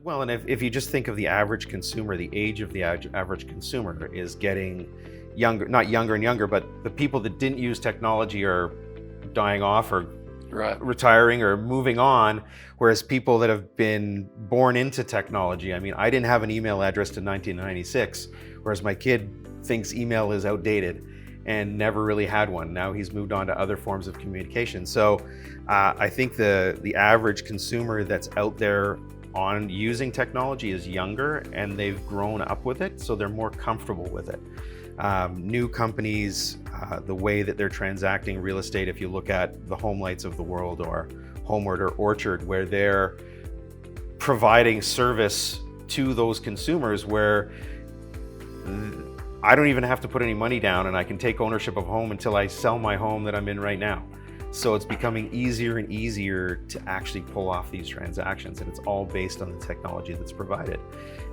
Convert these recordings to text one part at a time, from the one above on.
Well, and if you just think of the average consumer, the age of the average consumer is getting younger, not younger and younger, but the people that didn't use technology are dying off or retiring or moving on, whereas people that have been born into technology, I mean, I didn't have an email address to 1996, whereas my kid thinks email is outdated and never really had one. Now he's moved on to other forms of communication. So I think the average consumer that's out there on using technology is younger, and they've grown up with it, so they're more comfortable with it. New companies, the way that they're transacting real estate, if you look at the HomeLights of the world or Homeward or Orchard, where they're providing service to those consumers where I don't even have to put any money down and I can take ownership of a home until I sell my home that I'm in right now. So it's becoming easier and easier to actually pull off these transactions, and it's all based on the technology that's provided.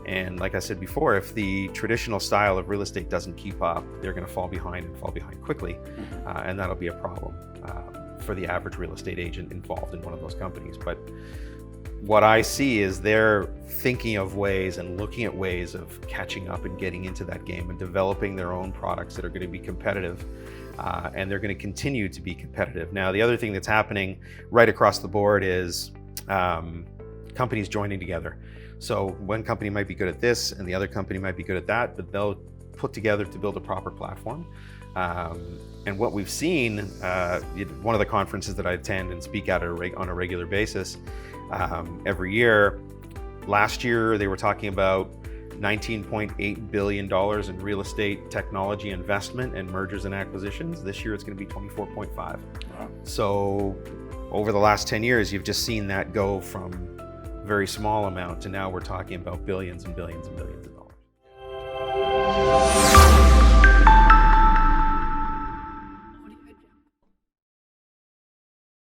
And like I said before, if the traditional style of real estate doesn't keep up, they're going to fall behind and fall behind quickly, and that'll be a problem for the average real estate agent involved in one of those companies. But what I see is they're thinking of ways and looking at ways of catching up and getting into that game and developing their own products that are going to be competitive, and they're going to continue to be competitive. Now, the other thing that's happening right across the board is companies joining together. So one company might be good at this and the other company might be good at that, but they'll put together to build a proper platform. And what we've seen, one of the conferences that I attend and speak at on a regular basis every year, last year they were talking about $19.8 billion in real estate technology investment and mergers and acquisitions. This year it's going to be 24.5. Wow. So over the last 10 years, you've just seen that go from a very small amount to now we're talking about billions and billions and billions of dollars.